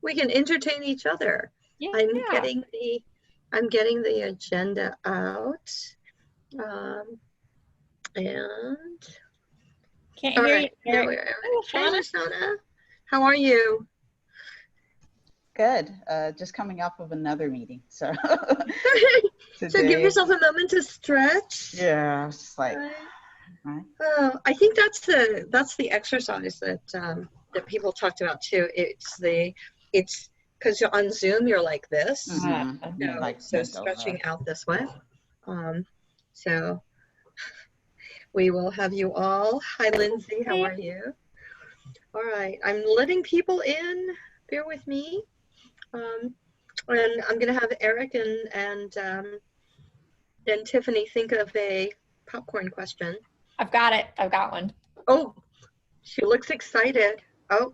we can entertain each other. Yeah. I'm getting the agenda out. And can't hear you, Eric. Hey, Lashana, how are you? Good. Just coming off of another meeting, so. So give yourself a moment to stretch. Yeah, I was just like. Right. I think that's the exercise that that people talked about too. It's because you're on Zoom, you're like this, so stretching out this way. So we will have you all. Hi, Lindsay. How are you? All right. I'm letting people in. Bear with me. And I'm going to have Eric and Tiffany think of a popcorn question. I've got it. I've got one. Oh, she looks excited. Oh,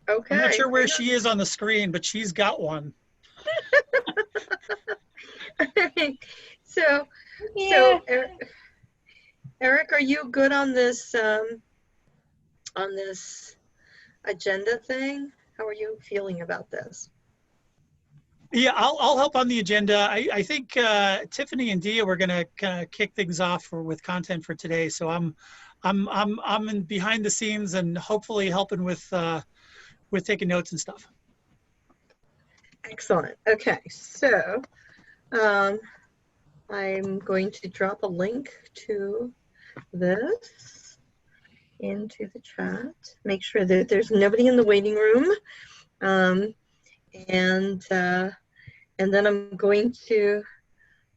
okay. I'm not sure where she is on the screen, but she's got one. So Eric, are you good on this agenda thing? How are you feeling about this? Yeah, I'll help on the agenda. I think Tiffany and Dia were going to kind of kick things off with content for today. So I'm in behind the scenes and hopefully helping with taking notes and stuff. Excellent. Okay, so I'm going to drop a link to this into the chat. Make sure that there's nobody in the waiting room. And then I'm going to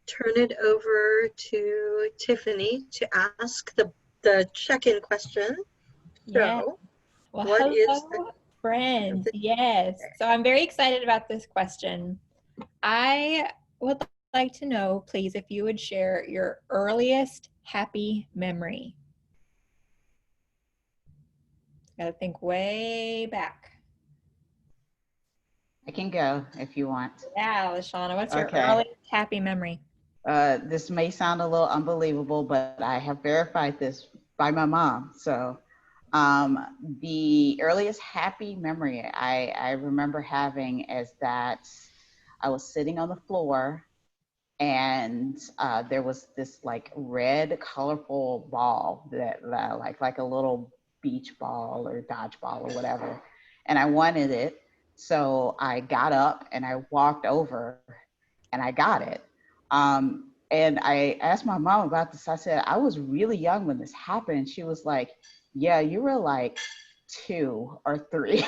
turn it over to Tiffany to ask the check-in question. Yeah. So, well, hello, friends. Yes. So I'm very excited about this question. I would like to know, please, if you would share your earliest happy memory. Gotta think way back. I can go if you want. Yeah, Lashana, what's your earliest happy memory? This may sound a little unbelievable, but I have verified this by my mom. So the earliest happy memory I remember having is that I was sitting on the floor and there was this like red colorful ball that like a little beach ball or dodgeball or whatever. And I wanted it. So I got up and I walked over and I got it. And I asked my mom about this. I said, I was really young when this happened. She was like, yeah, you were like 2 or 3.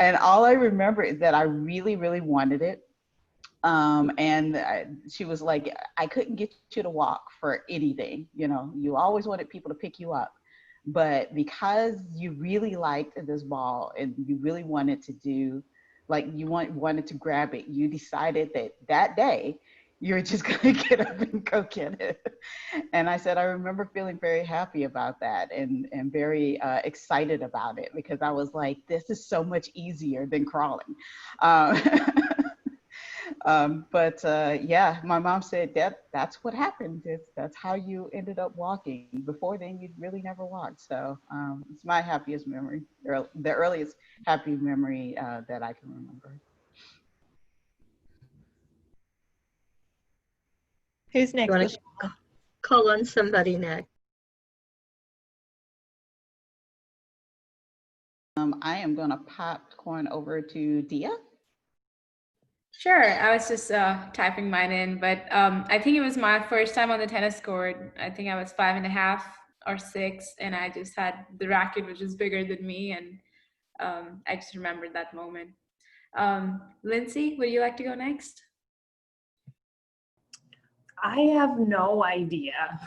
And all I remember is that I really, really wanted it. She was like, I couldn't get you to walk for anything. You know, you always wanted people to pick you up. But because you really liked this ball and you really wanted to do, like you wanted to grab it, you decided that day you're just going to get up and go get it. And I said, I remember feeling very happy about that and very excited about it because I was like, this is so much easier than crawling. Yeah, my mom said that's what happened. That's how you ended up walking. Before then, you'd really never walked. So it's my happiest memory, the earliest happy memory that I can remember. Who's next? You want to call on somebody next? I am going to popcorn over to Dia. Sure, I was just typing mine in, but I think it was my first time on the tennis court. I think I was 5.5 or 6, and I just had the racket, which is bigger than me, and I just remembered that moment. Lindsay, would you like to go next? I have no idea.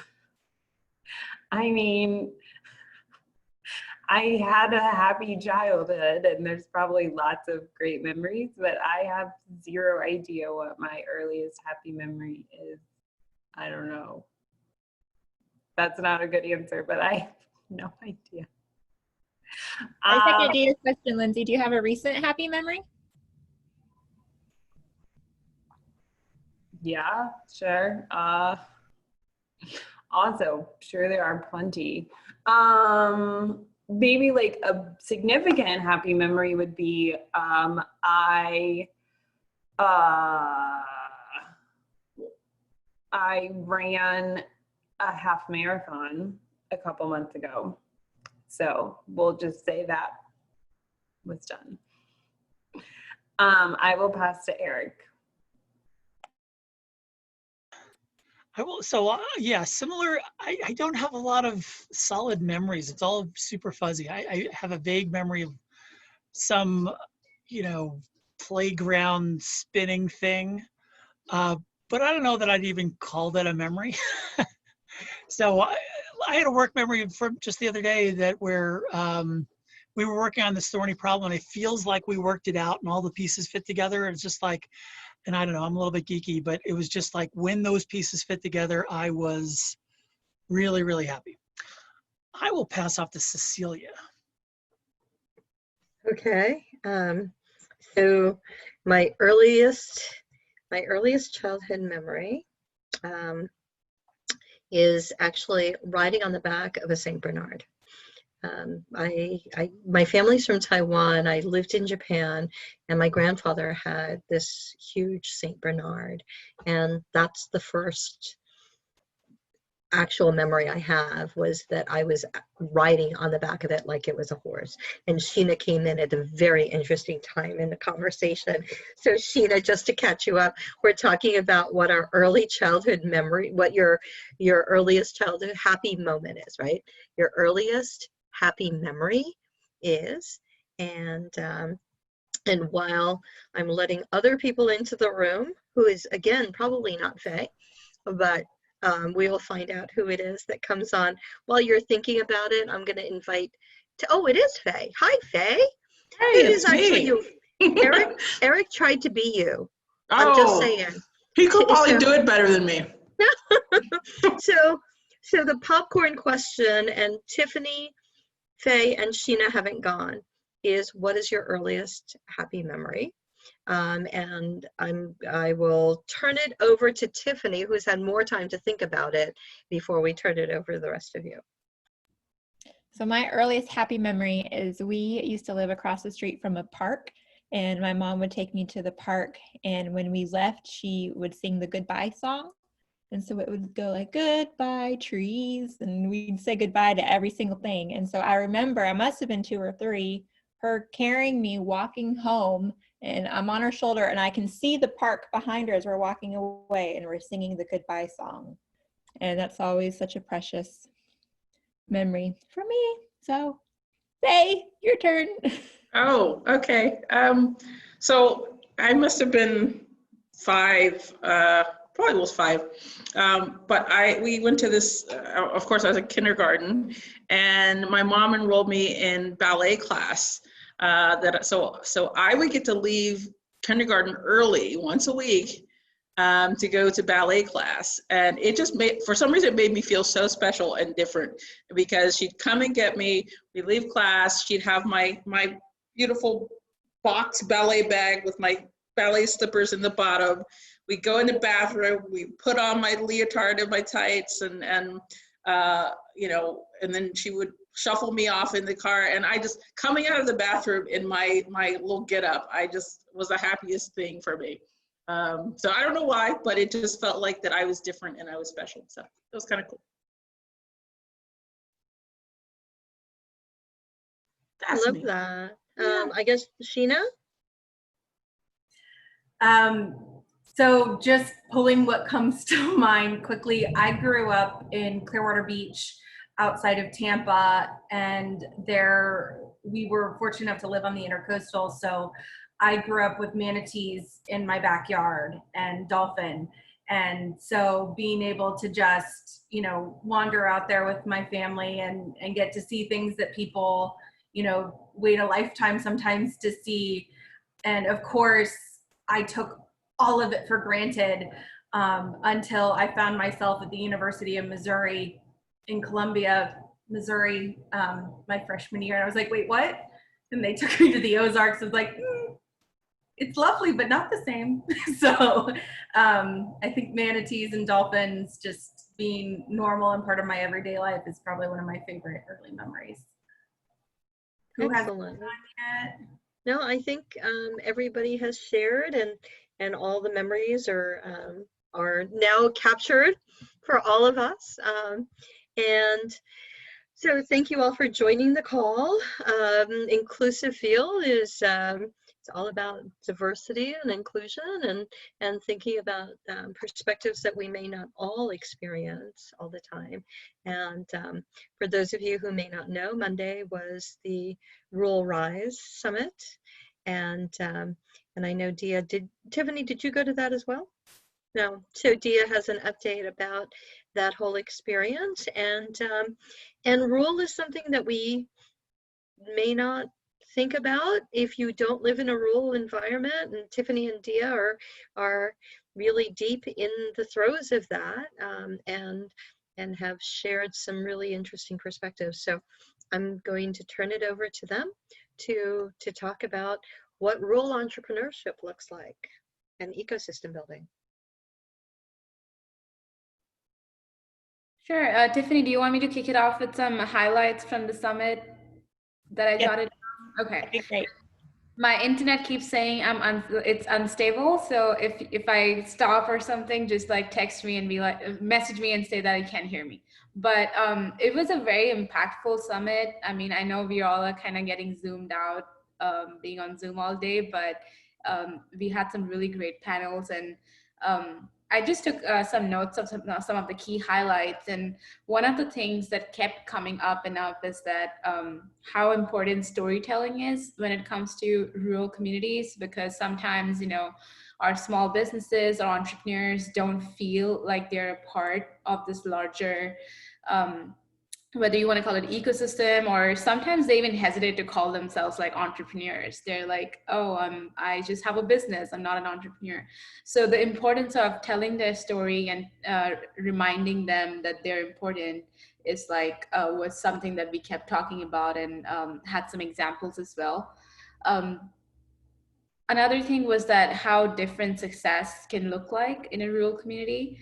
I mean, I had a happy childhood and there's probably lots of great memories, but I have zero idea what my earliest happy memory is. I don't know. That's not a good answer, but I have no idea. I second Dia's question, Lindsay. Do you have a recent happy memory? Yeah, sure. Also, sure there are plenty. maybe like a significant happy memory would be I ran a half marathon a couple months ago. So we'll just say that was done. I will pass to Eric. I will. So yeah, similar. I don't have a lot of solid memories. It's all super fuzzy. I have a vague memory of some, playground spinning thing. But I don't know that I'd even call that a memory. So I had a work memory from just the other day that where we were working on this thorny problem, and it feels like we worked it out and all the pieces fit together. It's just like, and I don't know, I'm a little bit geeky, but it was just like when those pieces fit together, I was really, really happy. I will pass off to Cecilia. Okay. So my earliest childhood memory is actually riding on the back of a Saint Bernard. My family's from Taiwan. I lived in Japan, and my grandfather had this huge Saint Bernard, and that's the first actual memory I have, was that I was riding on the back of it like it was a horse. And Sheena came in at a very interesting time in the conversation. So Sheena, just to catch you up, we're talking about what our early childhood memory, what your earliest childhood happy moment is, right? Your earliest happy memory is. And while I'm letting other people into the room, who is, again, probably not Faye, but we will find out who it is that comes on. While you're thinking about it, I'm going to invite it is Faye. Hi, Faye. Hey, It it's is actually me. you. Eric tried to be you. Oh, I'm just saying. He could probably do it better than me. So the popcorn question, and Tiffany, Faye, and Sheena haven't gone, is what is your earliest happy memory? And I will turn it over to Tiffany, who's had more time to think about it, before we turn it over to the rest of you. So my earliest happy memory is we used to live across the street from a park, and my mom would take me to the park, and when we left, she would sing the goodbye song. And so it would go like, goodbye trees, and we'd say goodbye to every single thing. And so I remember, I must have been 2 or 3, her carrying me, walking home, and I'm on her shoulder, and I can see the park behind her as we're walking away, and we're singing the goodbye song. And that's always such a precious memory for me. So, Faye, your turn. Oh, okay. So I must have been 5, probably was 5. But we went to this, of course I was in kindergarten, and my mom enrolled me in ballet class. So I would get to leave kindergarten early once a week to go to ballet class. And it just for some reason, it made me feel so special and different, because she'd come and get me, we'd leave class, she'd have my beautiful box ballet bag with my ballet slippers in the bottom. We'd go in the bathroom, we put on my leotard and my tights, and then she would shuffle me off in the car, and I just, coming out of the bathroom in my little get up, I just was the happiest thing for me. So I don't know why, but it just felt like that I was different and I was special. So it was kind of cool. That's Love me. that. Yeah. I guess Sheena? So just pulling what comes to mind quickly, I grew up in Clearwater Beach outside of Tampa, and there we were fortunate enough to live on the Intercoastal. So I grew up with manatees in my backyard and dolphin. And so being able to just, wander out there with my family and get to see things that people, wait a lifetime sometimes to see. And of course, I took all of it for granted until I found myself at the University of Missouri in Columbia, Missouri, my freshman year. And I was like, wait, what? And they took me to the Ozarks. I was like, it's lovely, but not the same. So I think manatees and dolphins just being normal and part of my everyday life is probably one of my favorite early memories. Excellent. No, I think everybody has shared, and all the memories are now captured for all of us. And so thank you all for joining the call. Inclusive Field is it's all about diversity and inclusion, and thinking about perspectives that we may not all experience all the time. And for those of you who may not know, Monday was the Rural Rise Summit, and I know Tiffany, did you go to that as well? No. So Dia has an update about that whole experience, and rural is something that we may not think about if you don't live in a rural environment, and Tiffany and Dia are really deep in the throes of that, and have shared some really interesting perspectives. So I'm going to turn it over to them to talk about what rural entrepreneurship looks like and ecosystem building. Sure. Tiffany, do you want me to kick it off with some highlights from the summit that I jotted down? Okay. That'd be great. My internet keeps saying it's unstable, so if I stop or something, just like text me and be like, message me and say that you can't hear me. But it was a very impactful summit. I mean, I know we all are kind of getting zoomed out, being on Zoom all day, but we had some really great panels, and I just took some notes of some of the key highlights. And one of the things that kept coming up and up is that how important storytelling is when it comes to rural communities, because sometimes, you know, our small businesses or entrepreneurs don't feel like they're a part of this larger whether you want to call it ecosystem, or sometimes they even hesitate to call themselves like entrepreneurs. They're like, oh, I just have a business, I'm not an entrepreneur. So the importance of telling their story and reminding them that they're important is like was something that we kept talking about, and had some examples as well. Another thing was that how different success can look like in a rural community.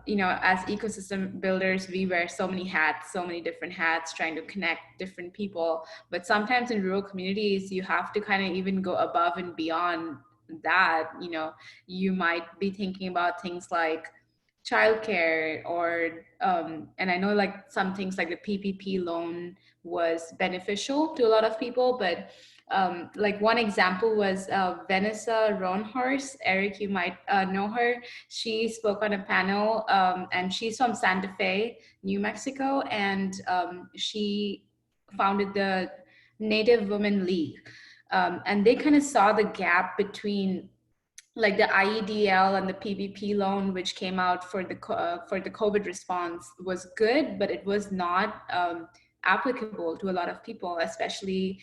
You know, as ecosystem builders, we wear so many hats, so many different hats, trying to connect different people. But sometimes in rural communities, you have to kind of even go above and beyond that. You know, you might be thinking about things like childcare, or and I know like some things like the PPP loan was beneficial to a lot of people, but like one example was Vanessa Ronhorst. Eric, you might know her. She spoke on a panel, and she's from Santa Fe, New Mexico, and she founded the Native Women League. And they kind of saw the gap between like the IEDL and the PPP loan, which came out for the COVID response, was good, but it was not applicable to a lot of people, especially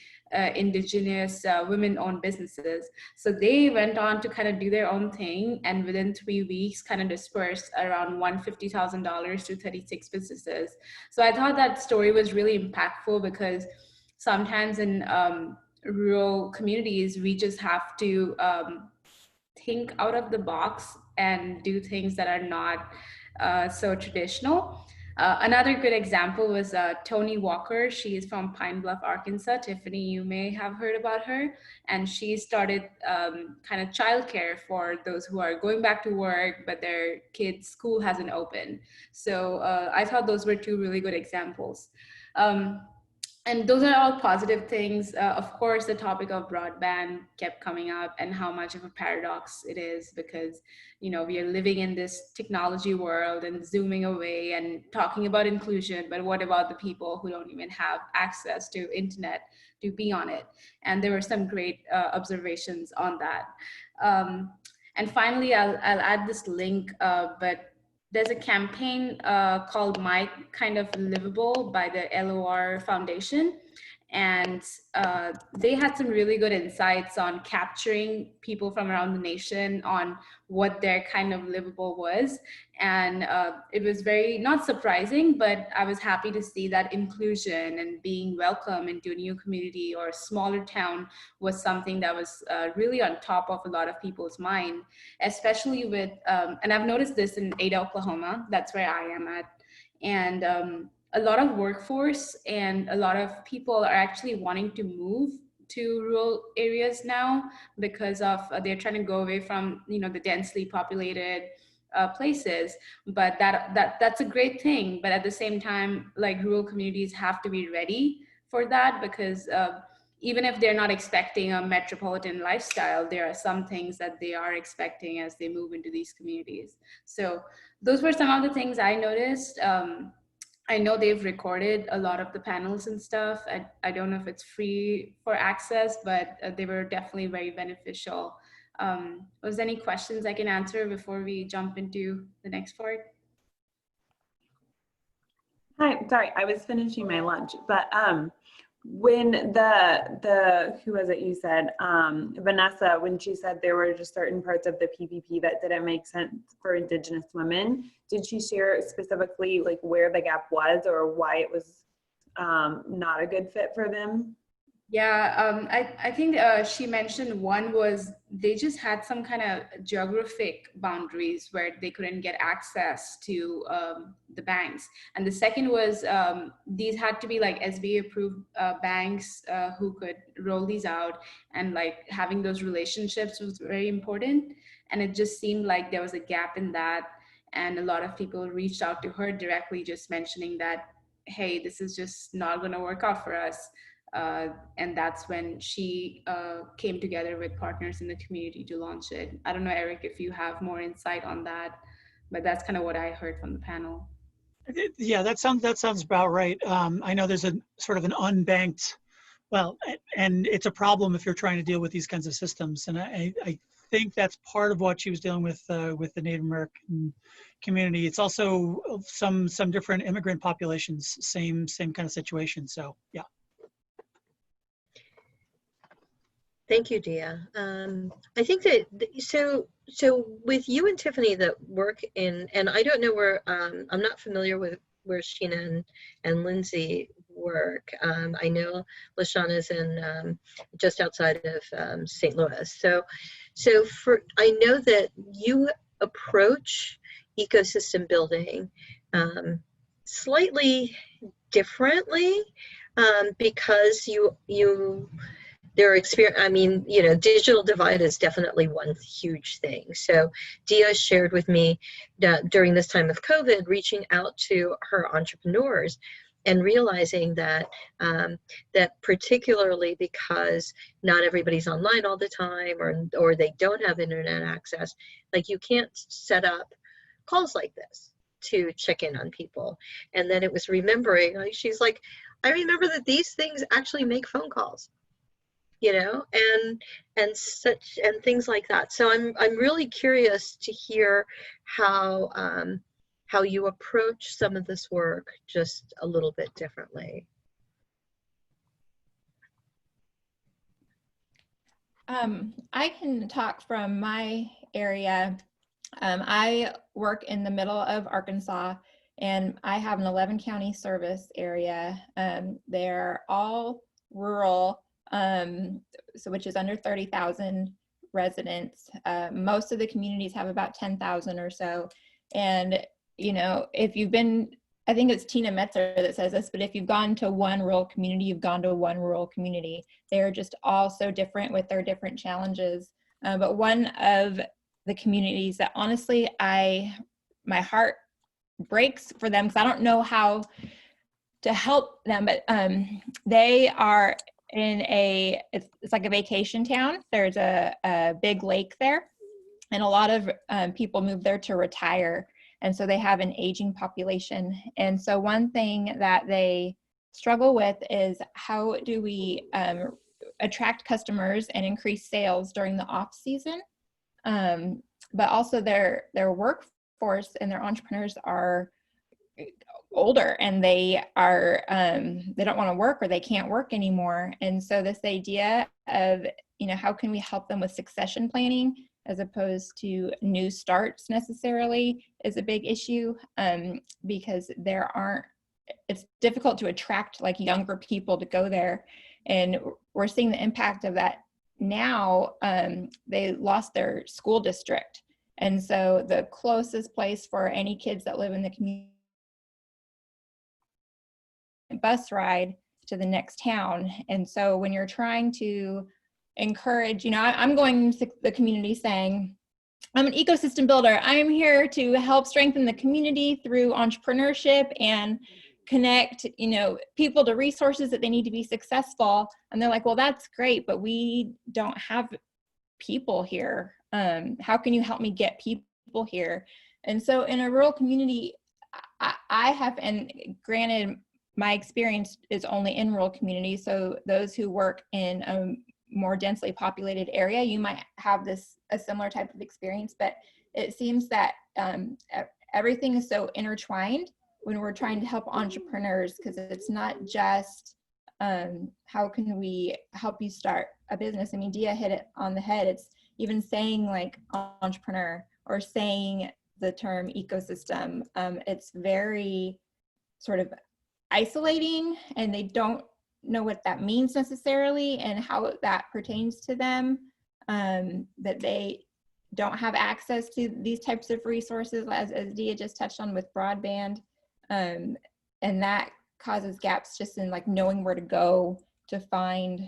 indigenous women-owned businesses. So they went on to kind of do their own thing, and within 3 weeks kind of dispersed around $150,000 to 36 businesses. So I thought that story was really impactful, because sometimes in rural communities, we just have to think out of the box and do things that are not so traditional. Another good example was Toni Walker. She is from Pine Bluff, Arkansas. Tiffany, you may have heard about her. And she started kind of childcare for those who are going back to work, but their kids' school hasn't opened. So I thought those were two really good examples. And those are all positive things. Of course, the topic of broadband kept coming up, and how much of a paradox it is, because, you know, we are living in this technology world and zooming away and talking about inclusion, but what about the people who don't even have access to internet to be on it? And there were some great observations on that. And finally, I'll add this link, but there's a campaign called My Kind of Livable by the LOR Foundation. And they had some really good insights on capturing people from around the nation on what their kind of livable was. And it was very, not surprising, but I was happy to see that inclusion and being welcome into a new community or a smaller town was something that was really on top of a lot of people's mind, especially with, and I've noticed this in Ada, Oklahoma, that's where I am at. And a lot of workforce and a lot of people are actually wanting to move to rural areas now because of they're trying to go away from the densely populated places. But that's a great thing. But at the same time, like, rural communities have to be ready for that, because even if they're not expecting a metropolitan lifestyle, there are some things that they are expecting as they move into these communities. So those were some of the things I noticed. I know they've recorded a lot of the panels and stuff. I don't know if it's free for access, but they were definitely very beneficial. Was there any questions I can answer before we jump into the next part? Hi, sorry, I was finishing my lunch, but when the who was it you said, Vanessa, when she said there were just certain parts of the PPP that didn't make sense for Indigenous women, did she share specifically like where the gap was or why it was not a good fit for them? Yeah, I think she mentioned one was they just had some kind of geographic boundaries where they couldn't get access to the banks. And the second was these had to be like SBA approved banks who could roll these out, and like having those relationships was very important. And it just seemed like there was a gap in that. And a lot of people reached out to her directly, just mentioning that, hey, this is just not going to work out for us. And that's when she came together with partners in the community to launch it. I don't know, Eric, if you have more insight on that, but that's kind of what I heard from the panel. Yeah, that sounds about right. I know there's a sort of an unbanked, well, and it's a problem if you're trying to deal with these kinds of systems. And I think that's part of what she was dealing with the Native American community. It's also some different immigrant populations, same kind of situation. So yeah. Thank you, Dia. I think that, so with you and Tiffany that work in, and I don't know where, I'm not familiar with where Sheena and Lindsay work. I know LaShawna's in just outside of St. Louis. So I know that you approach ecosystem building slightly differently because their experience, I mean, digital divide is definitely one huge thing. So Dia shared with me that during this time of COVID, reaching out to her entrepreneurs and realizing that that particularly because not everybody's online all the time, or they don't have internet access, like you can't set up calls like this to check in on people. And then it was remembering, she's like, I remember that these things actually make phone calls. And such, and things like that. So I'm really curious to hear how you approach some of this work just a little bit differently. I can talk from my area. I work in the middle of Arkansas, and I have an 11 county service area. They're all rural. So which is under 30,000 residents. Most of the communities have about 10,000 or so. And, if you've been, I think it's Tina Metzer that says this, but if you've gone to one rural community, you've gone to one rural community. They're just all so different with their different challenges. But one of the communities that honestly, my heart breaks for them because I don't know how to help them, but they are in it's like a vacation town. There's a big lake there, and a lot of people move there to retire, and so they have an aging population. And so one thing that they struggle with is how do we attract customers and increase sales during the off season, but also their workforce and their entrepreneurs are older, and they don't want to work, or they can't work anymore. And so this idea of how can we help them with succession planning as opposed to new starts necessarily is a big issue, because it's difficult to attract like younger people to go there. And we're seeing the impact of that now. They lost their school district, and so the closest place for any kids that live in the community bus ride to the next town. And so when you're trying to encourage, I'm going to the community saying, I'm an ecosystem builder. I am here to help strengthen the community through entrepreneurship and connect, people to resources that they need to be successful. And they're like, well, that's great, but we don't have people here. How can you help me get people here? And so in a rural community, I have, and granted, my experience is only in rural communities. So those who work in a more densely populated area, you might have a similar type of experience, but it seems that everything is so intertwined when we're trying to help entrepreneurs, because it's not just how can we help you start a business. I mean, Dia hit it on the head. It's even saying like entrepreneur or saying the term ecosystem. It's very sort of isolating, and they don't know what that means necessarily and how that pertains to them, that they don't have access to these types of resources, as Dia just touched on with broadband, and that causes gaps just in like knowing where to go to find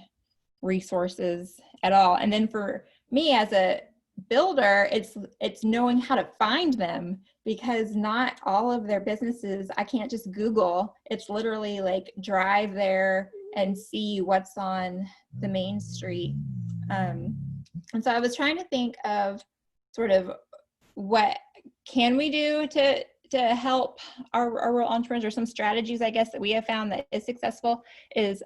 resources at all. And then for me as a builder, it's knowing how to find them, because not all of their businesses, I can't just Google. It's literally like drive there and see what's on the main street. And so I was trying to think of sort of what can we do to help our rural entrepreneurs, or some strategies, I guess, that we have found that is successful is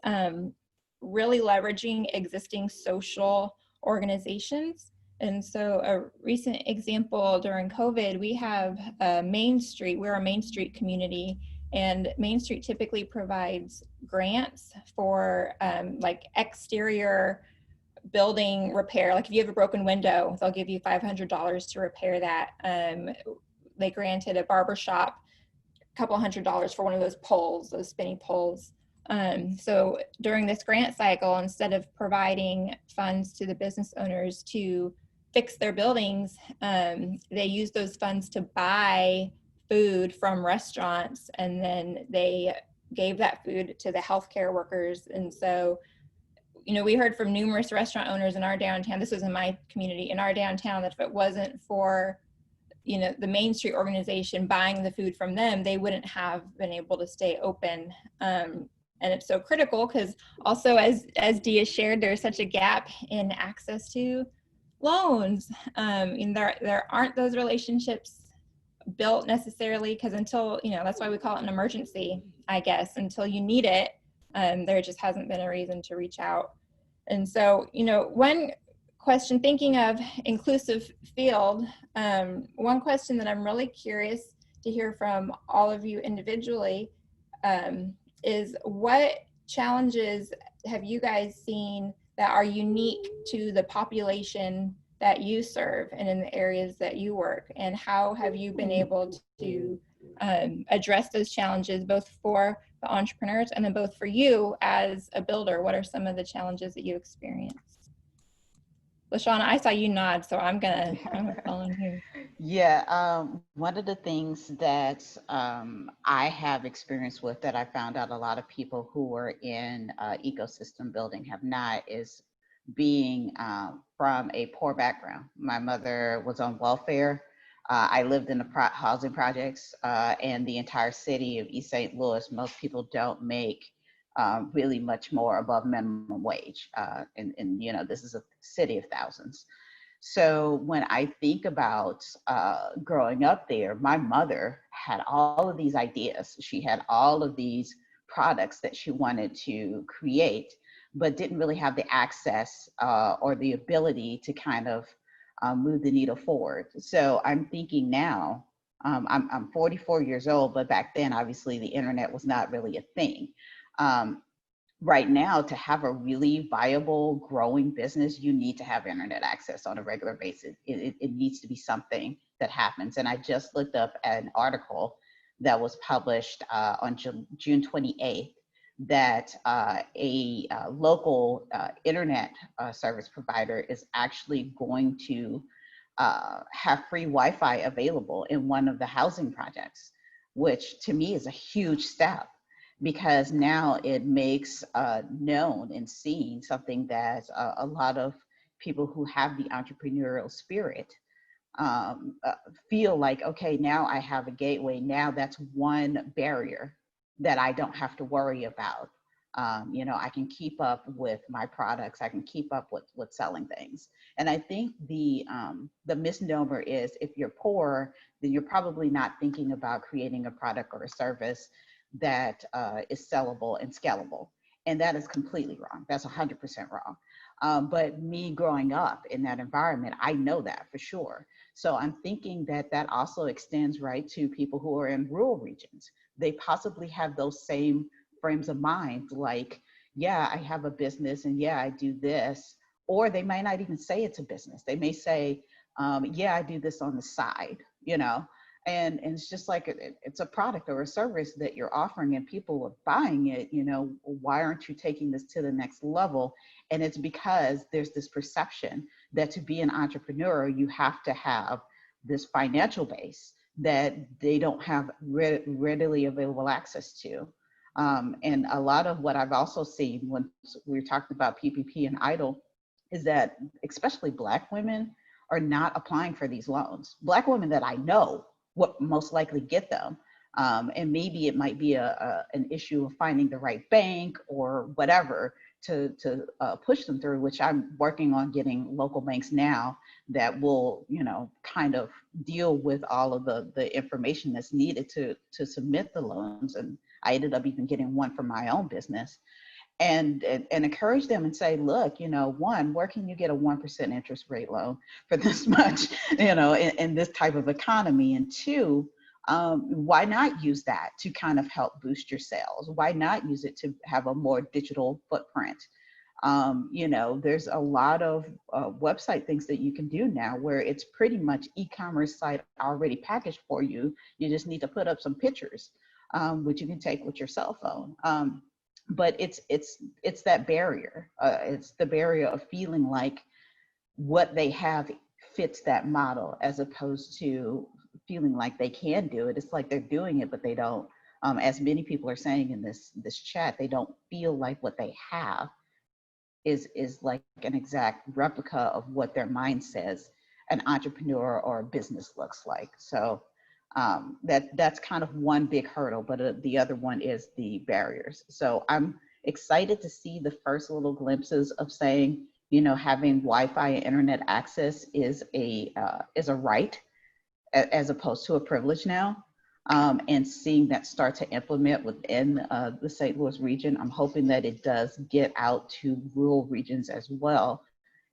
really leveraging existing social organizations. And so a recent example during COVID, we have Main Street. We're a Main Street community, and Main Street typically provides grants for like exterior building repair. Like if you have a broken window, they'll give you $500 to repair that. They granted a barber shop a couple $100 for one of those poles, those spinny poles. So during this grant cycle, instead of providing funds to the business owners to fix their buildings, they use those funds to buy food from restaurants, and then they gave that food to the healthcare workers. And so, we heard from numerous restaurant owners in our downtown, this was in my community, in our downtown, that if it wasn't for the Main Street organization buying the food from them, they wouldn't have been able to stay open. And it's so critical because also, as Dia shared, there's such a gap in access to loans. And there aren't those relationships built necessarily, because until, that's why we call it an emergency, I guess, until you need it, there just hasn't been a reason to reach out. And so, one question, thinking of inclusive field, one question that I'm really curious to hear from all of you individually is, what challenges have you guys seen that are unique to the population that you serve and in the areas that you work, and how have you been able to address those challenges, both for the entrepreneurs and then both for you as a builder? What are some of the challenges that you experience? LaShawn, I saw you nod, so I'm gonna follow in here. Yeah, one of the things that I have experience with, that I found out a lot of people who were in ecosystem building have not, is being from a poor background. My mother was on welfare. I lived in the housing projects, and the entire city of East St. Louis, most people don't make really much more above minimum wage. And this is a city of thousands. So when I think about growing up there, my mother had all of these ideas. She had all of these products that she wanted to create, but didn't really have the access or the ability to kind of move the needle forward. So I'm thinking now, I'm 44 years old, but back then, obviously, the internet was not really a thing. Right now, to have a really viable, growing business, you need to have internet access on a regular basis. It needs to be something that happens. And I just looked up an article that was published on June 28th, that a local internet service provider is actually going to have free Wi-Fi available in one of the housing projects, which to me is a huge step. because now it makes known and seen something that a lot of people who have the entrepreneurial spirit feel like, okay, now I have a gateway. Now that's one barrier that I don't have to worry about. You know, I can keep up with my products. I can keep up with selling things. And I think the misnomer is, if you're poor, then you're probably not thinking about creating a product or a service that is sellable and scalable. And that is completely wrong. That's 100% wrong. But me growing up in that environment, I know that for sure. So I'm thinking that that also extends right to people who are in rural regions. They possibly have those same frames of mind, like, yeah, I have a business and yeah, I do this. Or they might not even say it's a business. They may say, yeah, I do this on the side, you know. And it's just like it's a product or a service that you're offering and people are buying it. You know, why aren't you taking this to the next level? And it's because there's this perception that to be an entrepreneur, you have to have this financial base that they don't have readily available access to. And a lot of what I've also seen when we're talking about PPP and EIDL is that especially Black women are not applying for these loans. Black women that I know would most likely get them. And maybe it might be an issue of finding the right bank or whatever to push them through, which I'm working on getting local banks now that will, you know, kind of deal with all of the information that's needed to submit the loans. And I ended up even getting one for my own business. And encourage them and say, look, you know, one, where can you get a 1% interest rate loan for this much, you know, in this type of economy? And two, why not use that to kind of help boost your sales? Why not use it to have a more digital footprint? You know, there's a lot of website things that you can do now where it's pretty much e-commerce site already packaged for you. You just need to put up some pictures, which you can take with your cell phone. But it's that barrier. It's the barrier of feeling like what they have fits that model, as opposed to feeling like they can do it. It's like they're doing it, but they don't. As many people are saying in this chat, they don't feel like what they have is like an exact replica of what their mind says an entrepreneur or a business looks like. So that's kind of one big hurdle, but the other one is the barriers. So I'm excited to see the first little glimpses of saying, you know, having Wi-Fi and internet access is a right as opposed to a privilege now, and seeing that start to implement within the St. Louis region. I'm hoping that it does get out to rural regions as well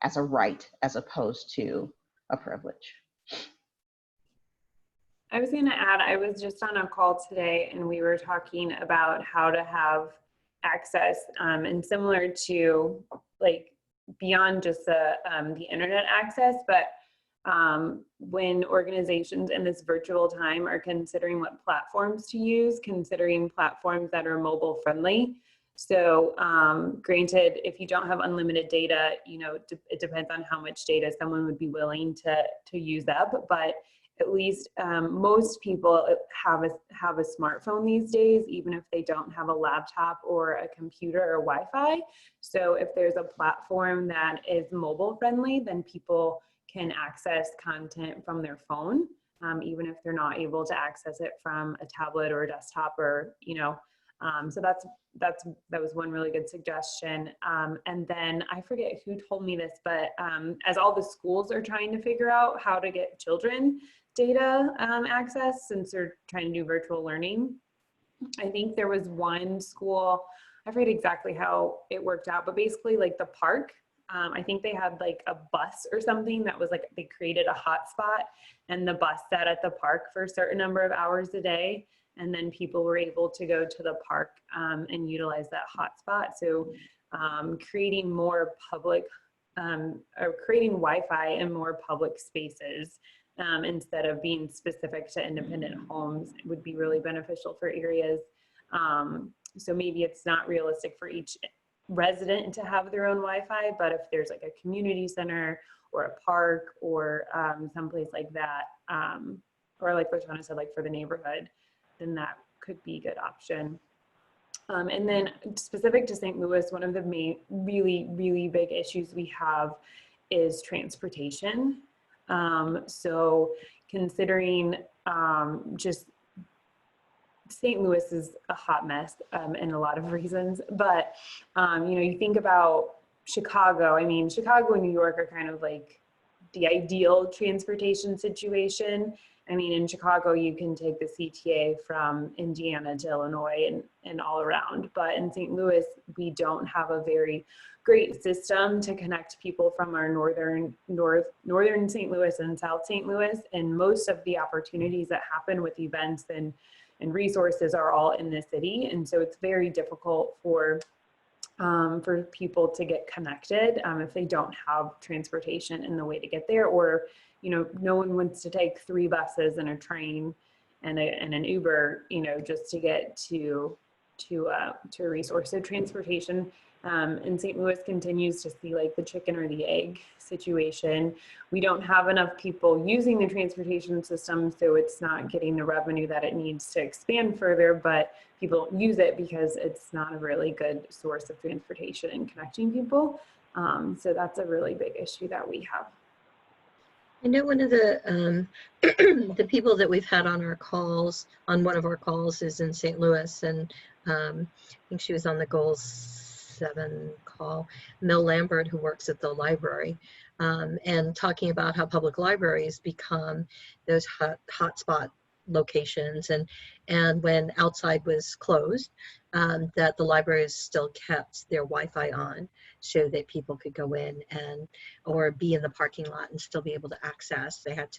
as a right as opposed to a privilege. I was going to add, I was just on a call today and we were talking about how to have access, and similar to like beyond just the internet access, but when organizations in this virtual time are considering what platforms to use, considering platforms that are mobile friendly. So granted, if you don't have unlimited data, you know, it depends on how much data someone would be willing to use up, but at least most people have a smartphone these days, even if they don't have a laptop or a computer or Wi-Fi. So if there's a platform that is mobile friendly, then people can access content from their phone, even if they're not able to access it from a tablet or a desktop, or, you know, so that was one really good suggestion. And then I forget who told me this, but as all the schools are trying to figure out how to get children data access, since they're trying to do virtual learning, I think there was one school, I forget exactly how it worked out, but basically like the park, I think they had like a bus or something that was like, they created a hotspot and the bus sat at the park for a certain number of hours a day. And then people were able to go to the park and utilize that hotspot. So creating more public, or creating Wi-Fi in more public spaces instead of being specific to independent homes would be really beneficial for areas. So maybe it's not realistic for each resident to have their own Wi-Fi, but if there's like a community center or a park or someplace like that, or like what Joanna said, like for the neighborhood, then that could be a good option. And then specific to St. Louis, one of the main, really big issues we have is transportation. So considering just St. Louis is a hot mess in a lot of reasons, but you know, you think about Chicago. I mean, Chicago and New York are kind of like the ideal transportation situation. I mean, in Chicago, you can take the CTA from Indiana to Illinois and all around. But in St. Louis, we don't have a very great system to connect people from our northern St. Louis and South St. Louis. And most of the opportunities that happen with events and resources are all in the city. And so it's very difficult for people to get connected if they don't have transportation and the way to get there, or, you know, no one wants to take 3 buses and a train and an Uber, you know, just to get to a resource. So transportation in St. Louis continues to see like the chicken or the egg situation. We don't have enough people using the transportation system, so it's not getting the revenue that it needs to expand further, but people use it because it's not a really good source of transportation and connecting people. So that's a really big issue that we have. I know one of the the people that we've had on our calls, on one of our calls, is in St. Louis, and I think she was on the Goals 7 call, Mel Lambert, who works at the library, and talking about how public libraries become those hotspot locations, and when outside was closed, that the libraries still kept their Wi-Fi on so that people could go in and or be in the parking lot and still be able to access. They had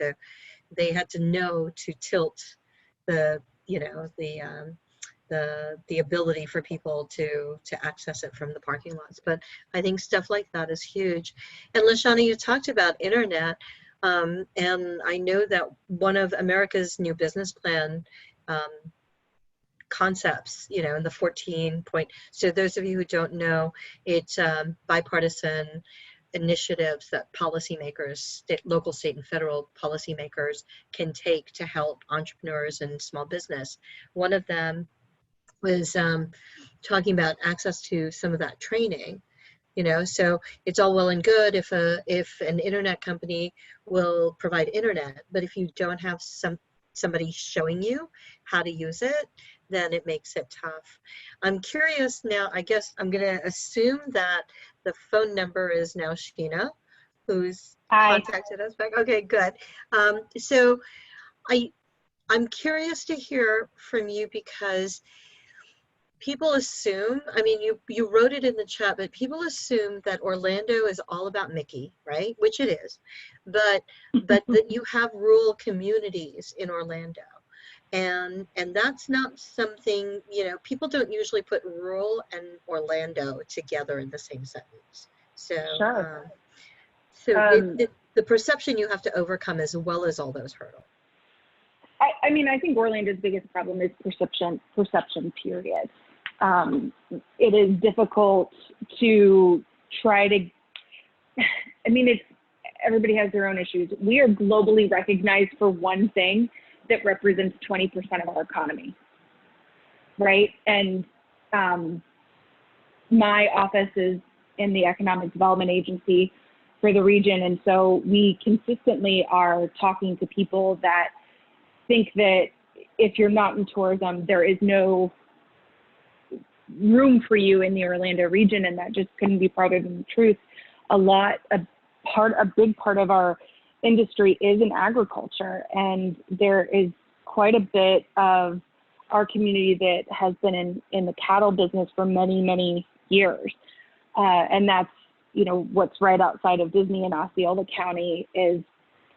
to know to tilt the, you know, the ability for people to access it from the parking lots. But I think stuff like that is huge. And Lashana, you talked about internet, and I know that one of America's New Business Plan concepts, you know, in the 14 point. So those of you who don't know, it's bipartisan initiatives that policymakers, local, state, and federal policymakers can take to help entrepreneurs and small business. One of them was talking about access to some of that training. You know, so it's all well and good if an internet company will provide internet, but if you don't have somebody showing you how to use it, then it makes it tough. I'm curious now, I guess I'm going to assume that the phone number is now Sheena, who's contacted us back. Okay, good. So I'm curious to hear from you, because people assume, I mean, you wrote it in the chat, but people assume that Orlando is all about Mickey, right? Which it is, but that you have rural communities in Orlando. And that's not something, you know, people don't usually put rural and Orlando together in the same sentence. So, sure. The perception you have to overcome as well as all those hurdles. I mean, I think Orlando's biggest problem is perception, period. It is difficult to try to, I mean, everybody has their own issues. We are globally recognized for one thing that represents 20% of our economy, right? And my office is in the Economic Development Agency for the region. And so we consistently are talking to people that think that if you're not in tourism, there is no room for you in the Orlando region, and that just couldn't be farther than the truth. A big part of our industry is in agriculture, and there is quite a bit of our community that has been in the cattle business for many, many years. And that's, you know, what's right outside of Disney in Osceola County is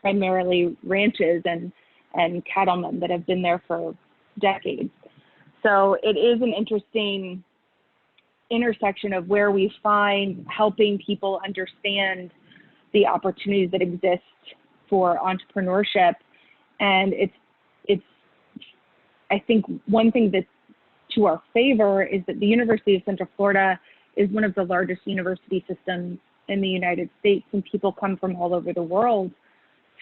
primarily ranches and cattlemen that have been there for decades. So it is an interesting intersection of where we find helping people understand the opportunities that exist for entrepreneurship. And it's I think one thing that's to our favor is that the University of Central Florida is one of the largest university systems in the United States, and people come from all over the world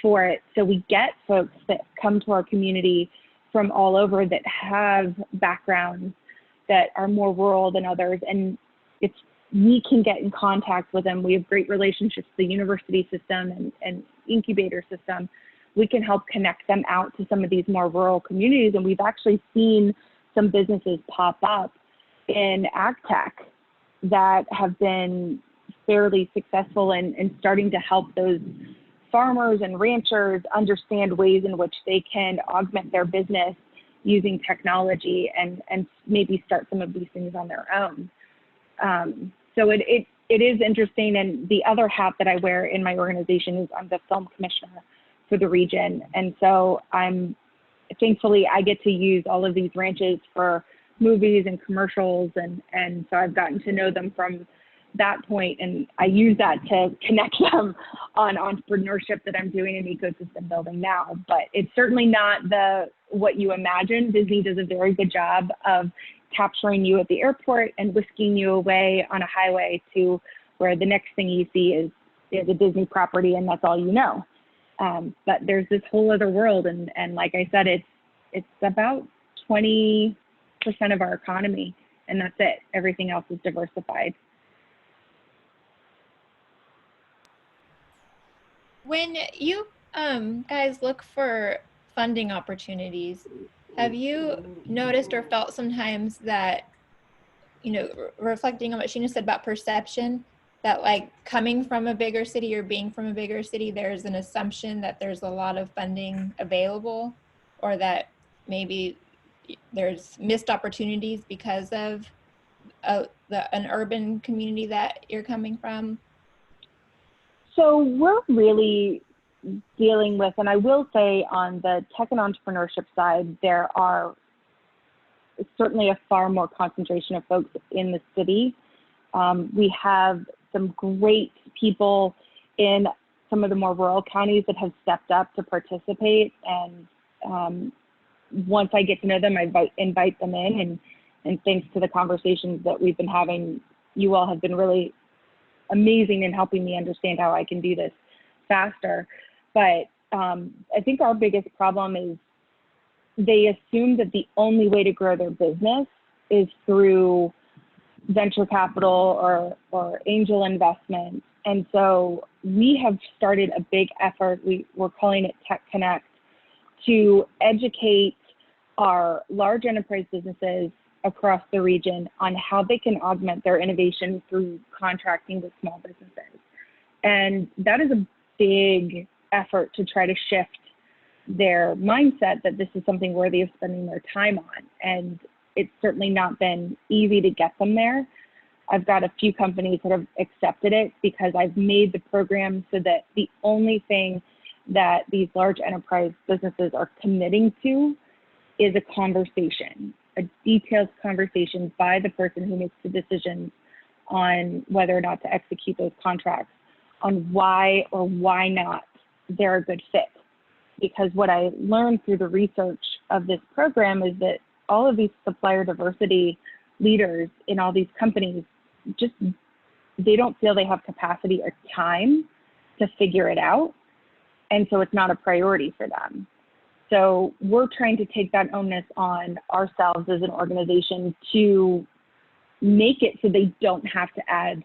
for it. So we get folks that come to our community from all over that have backgrounds that are more rural than others, and we can get in contact with them. We have great relationships with the university system and incubator system. We can help connect them out to some of these more rural communities, and we've actually seen some businesses pop up in ag tech that have been fairly successful in starting to help those farmers and ranchers understand ways in which they can augment their business using technology and maybe start some of these things on their own. So it is interesting. And the other hat that I wear in my organization is I'm the film commissioner for the region. And so thankfully I get to use all of these ranches for movies and commercials. And so I've gotten to know them from that point, and I use that to connect them on entrepreneurship that I'm doing in ecosystem building now. But it's certainly not what you imagine. Disney does a very good job of capturing you at the airport and whisking you away on a highway to where the next thing you see is a Disney property, and that's all you know. But there's this whole other world, and like I said, it's about 20% of our economy, and that's it. Everything else is diversified. When you guys look for funding opportunities, have you noticed or felt sometimes that, reflecting on what Sheena said about perception, that like coming from a bigger city or being from a bigger city, there's an assumption that there's a lot of funding available, or that maybe there's missed opportunities because of an urban community that you're coming from? So we're really dealing with, and I will say on the tech and entrepreneurship side, there are certainly a far more concentration of folks in the city. We have some great people in some of the more rural counties that have stepped up to participate. And once I get to know them, I invite them in. And thanks to the conversations that we've been having, you all have been really amazing in helping me understand how I can do this faster. But I think our biggest problem is they assume that the only way to grow their business is through venture capital or angel investment. And so we have started a big effort, we're calling it Tech Connect, to educate our large enterprise businesses across the region on how they can augment their innovation through contracting with small businesses. And that is a big effort to try to shift their mindset that this is something worthy of spending their time on. And it's certainly not been easy to get them there. I've got a few companies that have accepted it because I've made the program so that the only thing that these large enterprise businesses are committing to is a conversation, a detailed conversation by the person who makes the decisions on whether or not to execute those contracts, on why or why not they're a good fit. Because what I learned through the research of this program is that all of these supplier diversity leaders in all these companies, they don't feel they have capacity or time to figure it out. And so it's not a priority for them. So we're trying to take that onus on ourselves as an organization to make it so they don't have to add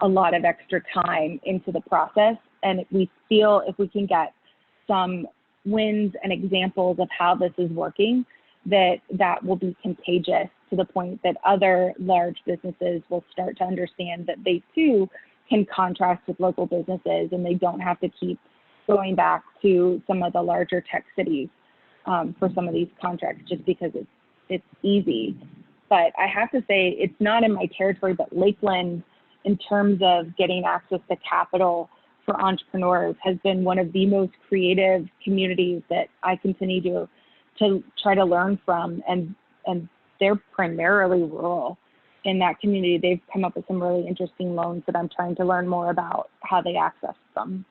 a lot of extra time into the process. And we feel if we can get some wins and examples of how this is working, that will be contagious to the point that other large businesses will start to understand that they too can contract with local businesses and they don't have to keep going back to some of the larger tech cities for some of these contracts just because it's easy. But I have to say, it's not in my territory, but Lakeland, in terms of getting access to capital for entrepreneurs, has been one of the most creative communities that I continue to try to learn from. And they're primarily rural in that community. They've come up with some really interesting loans that I'm trying to learn more about how they access them.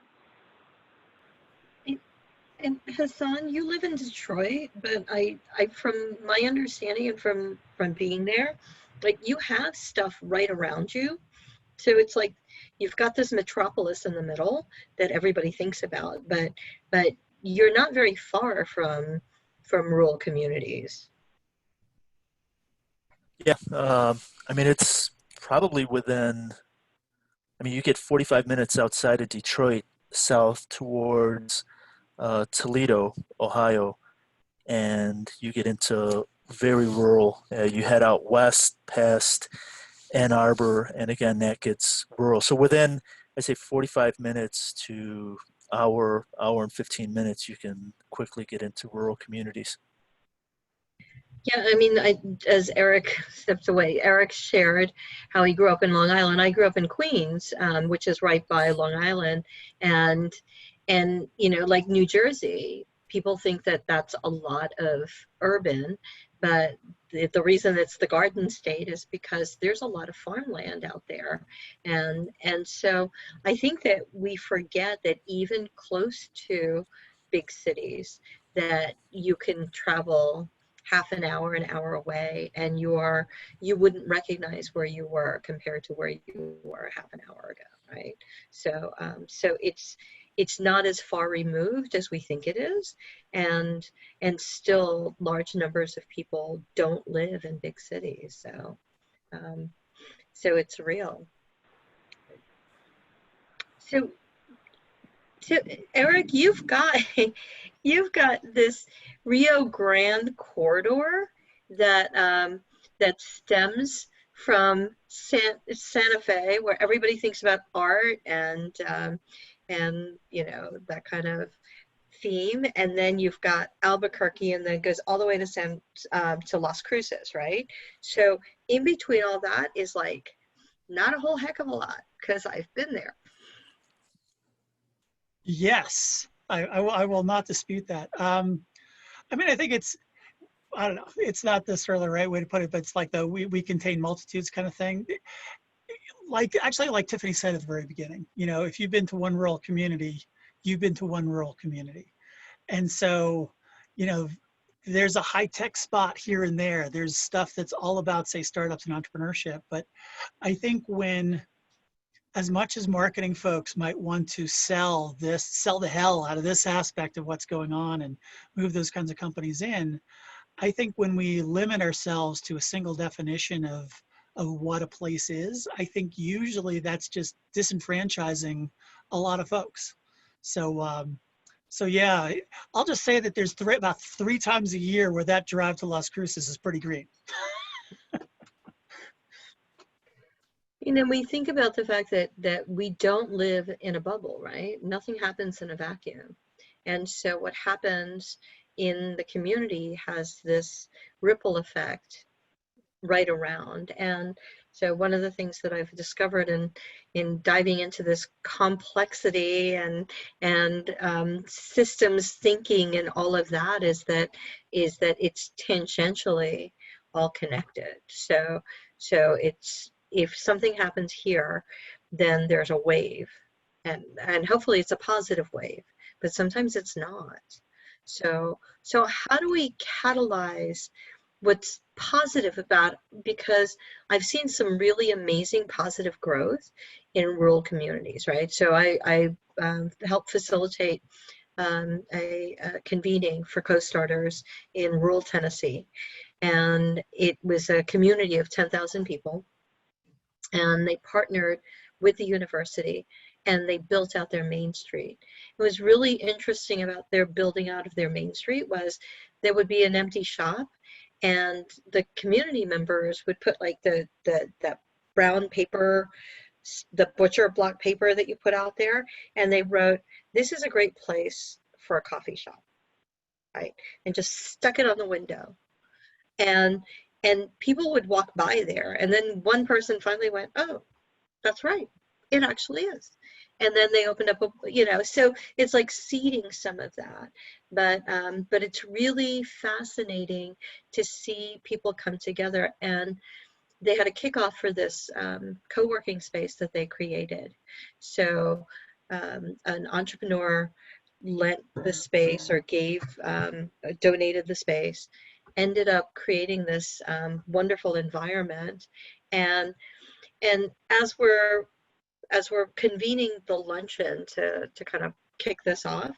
And Hassan, you live in Detroit, but I from my understanding and from being there, like you have stuff right around you. So it's like you've got this metropolis in the middle that everybody thinks about, but you're not very far from rural communities. Yeah, I mean, it's probably within, I mean, you get 45 minutes outside of Detroit, south towards Toledo, Ohio, and you get into very rural. You head out west past Ann Arbor, and again, that gets rural. So within, I say, 45 minutes to hour and 15 minutes, you can quickly get into rural communities. Yeah, I mean, as Eric stepped away, Eric shared how he grew up in Long Island. I grew up in Queens, which is right by Long Island, and you know, like New Jersey, people think that that's a lot of urban, but the reason it's the Garden State is because there's a lot of farmland out there, and so I think that we forget that even close to big cities, that you can travel half an hour away, and you wouldn't recognize where you were compared to where you were half an hour ago, right? So so it's not as far removed as we think it is, and still large numbers of people don't live in big cities, so so it's real. So so Eric, you've got this Rio Grande corridor that that stems from Santa Fe, where everybody thinks about art and you know, that kind of theme, and then you've got Albuquerque, and then goes all the way to Las Cruces, right? So in between all that is like not a whole heck of a lot, because I've been there. Yes, I will not dispute that. I mean, I think it's, I don't know, it's not the sort of the right way to put it, but it's like the we contain multitudes kind of thing. Like, actually, like Tiffany said at the very beginning, you know, if you've been to one rural community, you've been to one rural community. And so, you know, there's a high-tech spot here and there. There's stuff that's all about, say, startups and entrepreneurship. But I think when, as much as marketing folks might want to sell the hell out of this aspect of what's going on and move those kinds of companies in, I think when we limit ourselves to a single definition of what a place is, I think usually that's just disenfranchising a lot of folks. So, so yeah, I'll just say that there's about three times a year where that drive to Las Cruces is pretty green. You know, we think about the fact that we don't live in a bubble, right? Nothing happens in a vacuum. And so what happens in the community has this ripple effect right around. And so one of the things that I've discovered in diving into this complexity and systems thinking and all of that is that it's tangentially all connected. So it's, if something happens here, then there's a wave, and hopefully it's a positive wave, but sometimes it's not. So how do we catalyze what's positive about, because I've seen some really amazing positive growth in rural communities, right? So I helped facilitate a convening for co-starters in rural Tennessee, and it was a community of 10,000 people, and they partnered with the university and they built out their main street. It was really interesting about their building out of their main street was there would be an empty shop, and the community members would put like that brown paper, the butcher block paper that you put out there, and they wrote, "This is a great place for a coffee shop," right? And just stuck it on the window. And people would walk by there, and then one person finally went, "Oh, that's right, it actually is." And then they opened up you know, so it's like seeding some of that, but it's really fascinating to see people come together. And they had a kickoff for this co-working space that they created. So an entrepreneur lent the space, or donated the space, ended up creating this wonderful environment. And as we're convening the luncheon to kind of kick this off,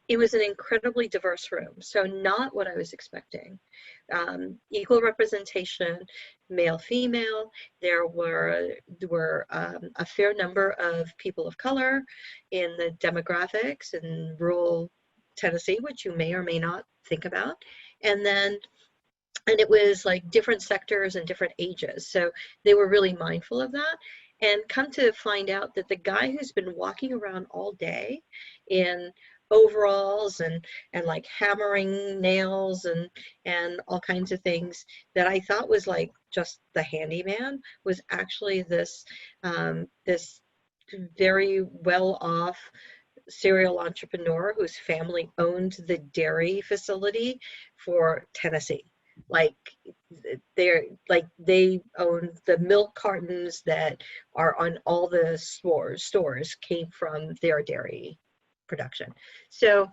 it was an incredibly diverse room, so not what I was expecting. Equal representation, male, female. There were a fair number of people of color in the demographics in rural Tennessee, which you may or may not think about. And it was like different sectors and different ages. So they were really mindful of that. And come to find out that the guy who's been walking around all day in overalls and like hammering nails and all kinds of things that I thought was like just the handyman was actually this this very well off serial entrepreneur whose family owned the dairy facility for Tennessee. Like they own the milk cartons that are on all the stores came from their dairy production. So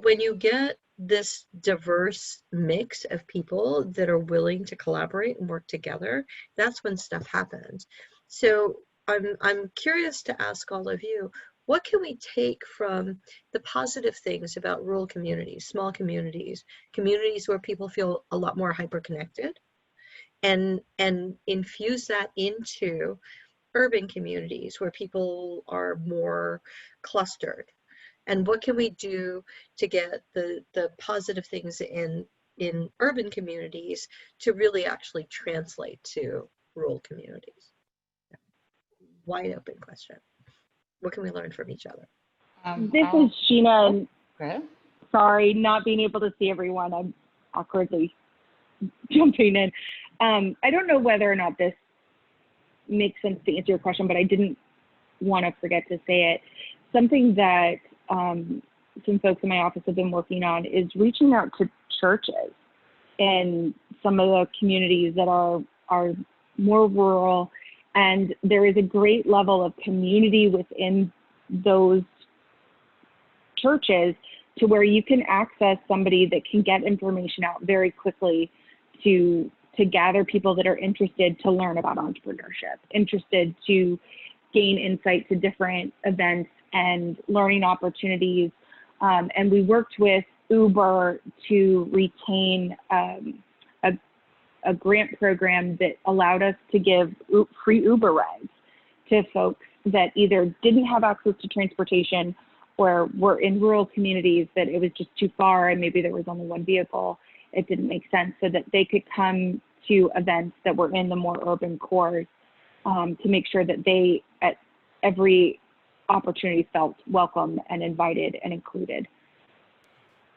when you get this diverse mix of people that are willing to collaborate and work together, that's when stuff happens. So I'm curious to ask all of you, what can we take from the positive things about rural communities, small communities, communities where people feel a lot more hyper-connected, and infuse that into urban communities where people are more clustered? And what can we do to get the positive things in urban communities to really actually translate to rural communities? Wide open question. What can we learn from each other? This is Sheena. Okay. Sorry, not being able to see everyone. I'm awkwardly jumping in. I don't know whether or not this makes sense to answer your question, but I didn't want to forget to say it. Something that some folks in my office have been working on is reaching out to churches in some of the communities that are more rural. And there is a great level of community within those churches to where you can access somebody that can get information out very quickly to gather people that are interested to learn about entrepreneurship, interested to gain insight to different events and learning opportunities. And we worked with Uber to retain a grant program that allowed us to give free Uber rides to folks that either didn't have access to transportation or were in rural communities that it was just too far and maybe there was only one vehicle. It didn't make sense, so that they could come to events that were in the more urban cores to make sure that they at every opportunity felt welcome and invited and included.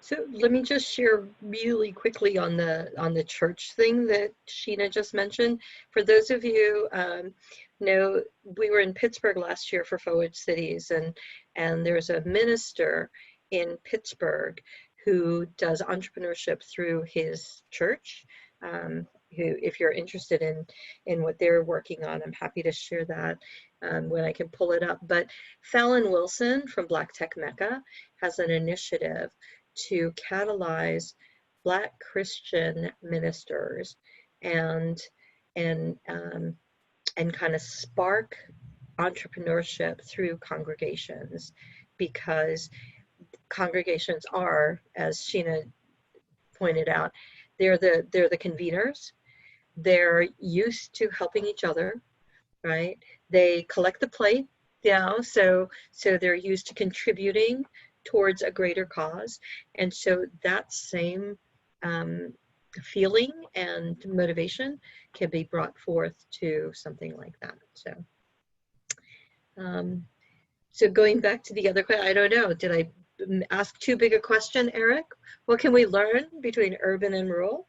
So let me just share really quickly on the church thing that Sheena just mentioned. For those of you know, we were in Pittsburgh last year for Forward Cities, and there's a minister in Pittsburgh who does entrepreneurship through his church. Who, if you're interested in what they're working on, I'm happy to share that when I can pull it up. But Fallon Wilson from Black Tech Mecca has an initiative to catalyze Black Christian ministers and kind of spark entrepreneurship through congregations, because congregations are, as Sheena pointed out, they're the conveners. They're used to helping each other, right? They collect the plate, so they're used to contributing towards a greater cause. And so that same feeling and motivation can be brought forth to something like that. So going back to the other question, I don't know, did I ask too big a question, Eric? What can we learn between urban and rural?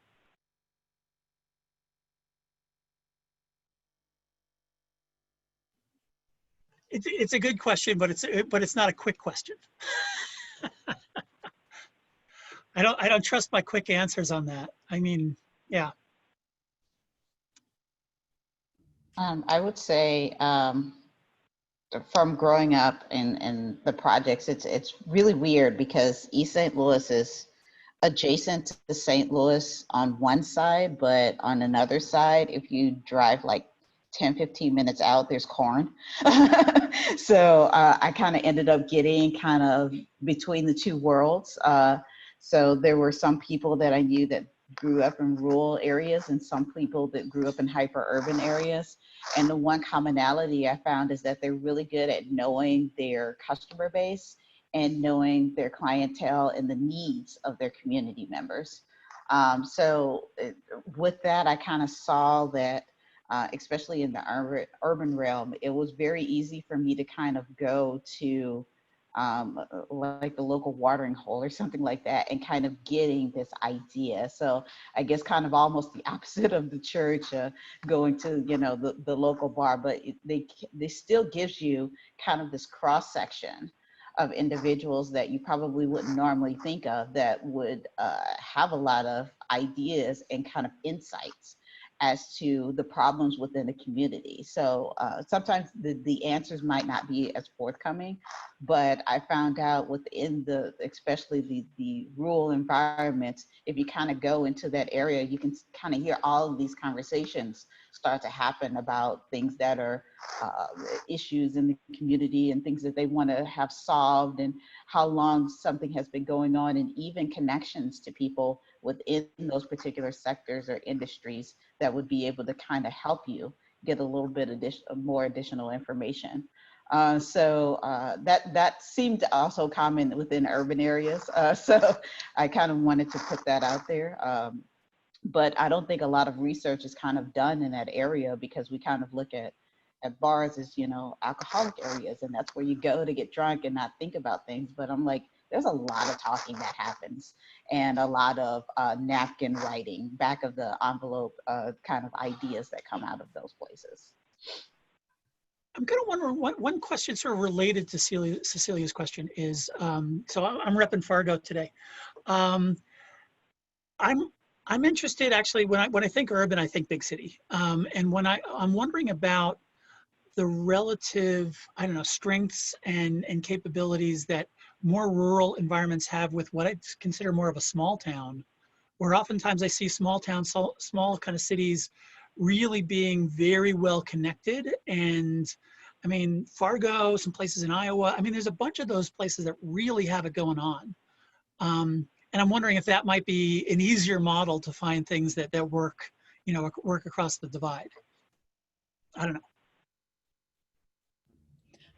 It's a good question, but it's not a quick question. I don't trust my quick answers on that. I mean, yeah. I would say from growing up in the projects, it's really weird because East St. Louis is adjacent to St. Louis on one side, but on another side, if you drive like 10, 15 minutes out, there's corn. So I kind of ended up getting kind of between the two worlds. So there were some people that I knew that grew up in rural areas and some people that grew up in hyper urban areas. And the one commonality I found is that they're really good at knowing their customer base and knowing their clientele and the needs of their community members. With that, I kind of saw that, especially in the urban realm, it was very easy for me to kind of go to like the local watering hole or something like that and kind of getting this idea. So I guess kind of almost the opposite of the church, going to, you know, the local bar, but they still gives you kind of this cross section of individuals that you probably wouldn't normally think of that would have a lot of ideas and kind of insights as to the problems within the community. So sometimes the answers might not be as forthcoming, but I found out within especially the rural environments, if you kind of go into that area, you can kind of hear all of these conversations start to happen about things that are issues in the community and things that they want to have solved and how long something has been going on, and even connections to people within those particular sectors or industries that would be able to kind of help you get a little bit more additional information. That seemed also common within urban areas. So I kind of wanted to put that out there. But I don't think a lot of research is kind of done in that area because we kind of look at bars as, you know, alcoholic areas, and that's where you go to get drunk and not think about things. But I'm like, there's a lot of talking that happens and a lot of napkin writing, back of the envelope kind of ideas that come out of those places. I'm kind of wondering, one question sort of related to Cecilia's question is, so I'm repping Fargo today. I'm interested actually, when I think urban, I think big city. And when I'm wondering about the relative, I don't know, strengths and capabilities that more rural environments have with what I consider more of a small town, where oftentimes I see small towns, small kind of cities really being very well connected. And I mean, Fargo, some places in Iowa, I mean, there's a bunch of those places that really have it going on. And I'm wondering if that might be an easier model to find things that work, you know, work across the divide. I don't know.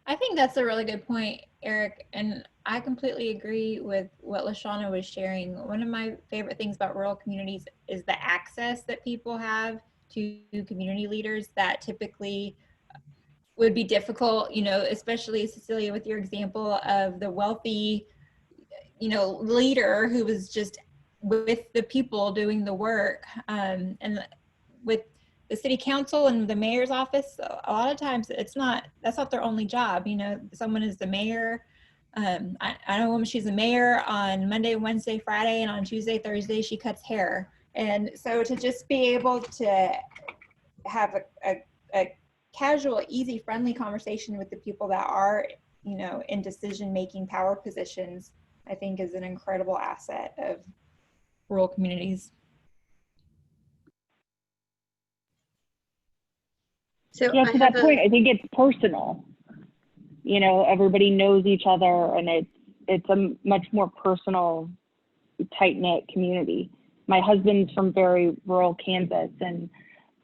I think that's a really good point, Eric, and I completely agree with what LaShawna was sharing. One of my favorite things about rural communities is the access that people have to community leaders that typically would be difficult, you know, especially Cecilia with your example of the wealthy, you know, leader who was just with the people doing the work. And with the city council and the mayor's office, a lot of times that's not their only job. You know, someone is the mayor. I know a woman, she's the mayor on Monday, Wednesday, Friday, and on Tuesday, Thursday, she cuts hair. And so to just be able to have a casual, easy, friendly conversation with the people that are, you know, in decision-making power positions, I think is an incredible asset of rural communities. So yeah, to that point, I think it's personal. You know, everybody knows each other, and it's a much more personal, tight-knit community. My husband's from very rural Kansas, and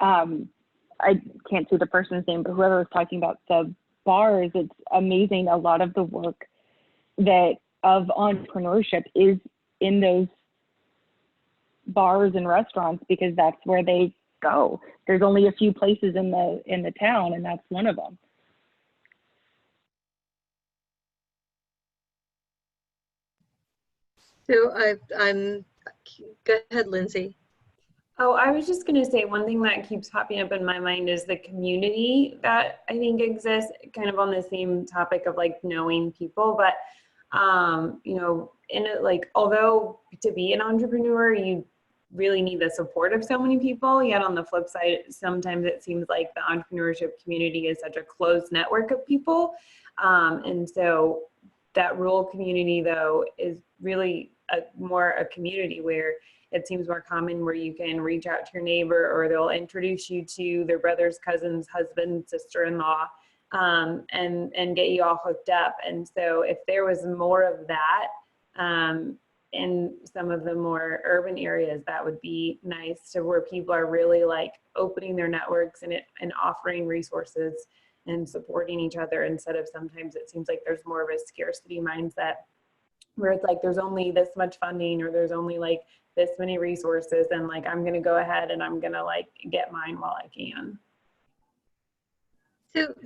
I can't say the person's name, but whoever was talking about the bars, it's amazing. A lot of the work of entrepreneurship is in those bars and restaurants because that's where they go. There's only a few places in the town, and that's one of them. So I'm go ahead, Lindsay. Oh, I was just going to say one thing that keeps popping up in my mind is the community that I think exists, kind of on the same topic of like knowing people. But, you know, although to be an entrepreneur, you really need the support of so many people, yet on the flip side, sometimes it seems like the entrepreneurship community is such a closed network of people. And so that rural community, though, is really more a community where it seems more common where you can reach out to your neighbor, or they'll introduce you to their brother's cousin's husband, sister-in-law, and get you all hooked up. And so if there was more of that in some of the more urban areas, that would be nice, to where people are really like opening their networks and offering resources and supporting each other, instead of sometimes it seems like there's more of a scarcity mindset where it's like there's only this much funding, or there's only like this many resources, and like I'm gonna go ahead and I'm gonna like get mine while I can.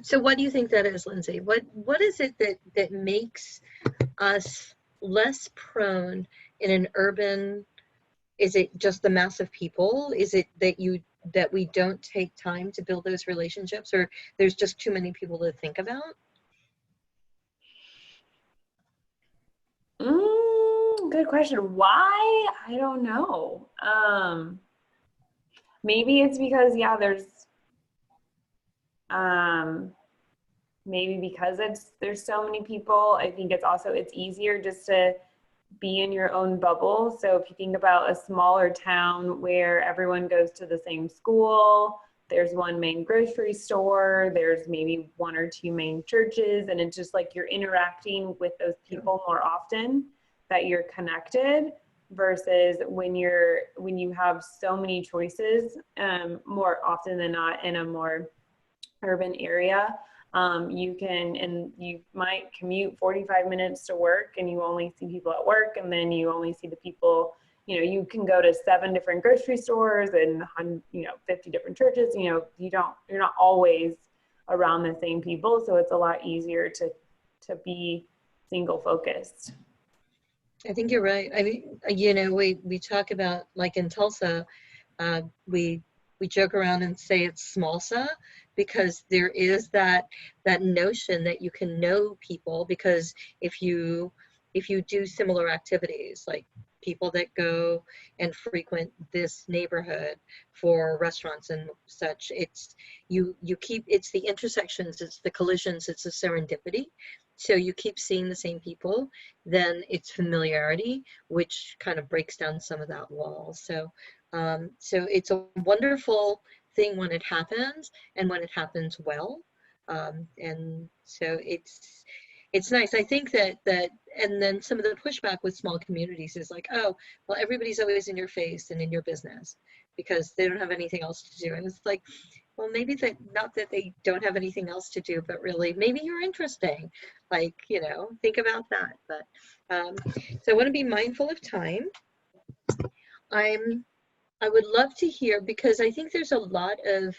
So what do you think that is, Lindsay? What is it that makes us less prone in an urban? Is it just the mass of people? Is it that we don't take time to build those relationships, or there's just too many people to think about? Good question. Why? I don't know. Maybe it's because, yeah, maybe because there's so many people. I think it's easier just to be in your own bubble. So if you think about a smaller town where everyone goes to the same school, there's one main grocery store, there's maybe one or two main churches, and it's just like you're interacting with those people more often, that you're connected, versus when you have so many choices, more often than not in a more urban area. You might commute 45 minutes to work, and you only see people at work, and then you only see the people, you can go to 7 different grocery stores and 50 different churches. You're not always around the same people, so it's a lot easier to be single focused. I think you're right. I mean, we talk about, like in Tulsa, we joke around and say it's smallsa, because there is that notion that you can know people, because if you do similar activities, like people that go and frequent this neighborhood for restaurants and such, it's the intersections, it's the collisions, it's the serendipity. So you keep seeing the same people, then it's familiarity, which kind of breaks down some of that wall. So it's a wonderful thing when it happens, and when it happens well. And so it's nice. I think that and then some of the pushback with small communities is like, oh, well, everybody's always in your face and in your business because they don't have anything else to do. And it's like, well, maybe not that they don't have anything else to do, but really maybe you're interesting. Like, think about that. But so I want to be mindful of time. I would love to hear, because I think there's a lot of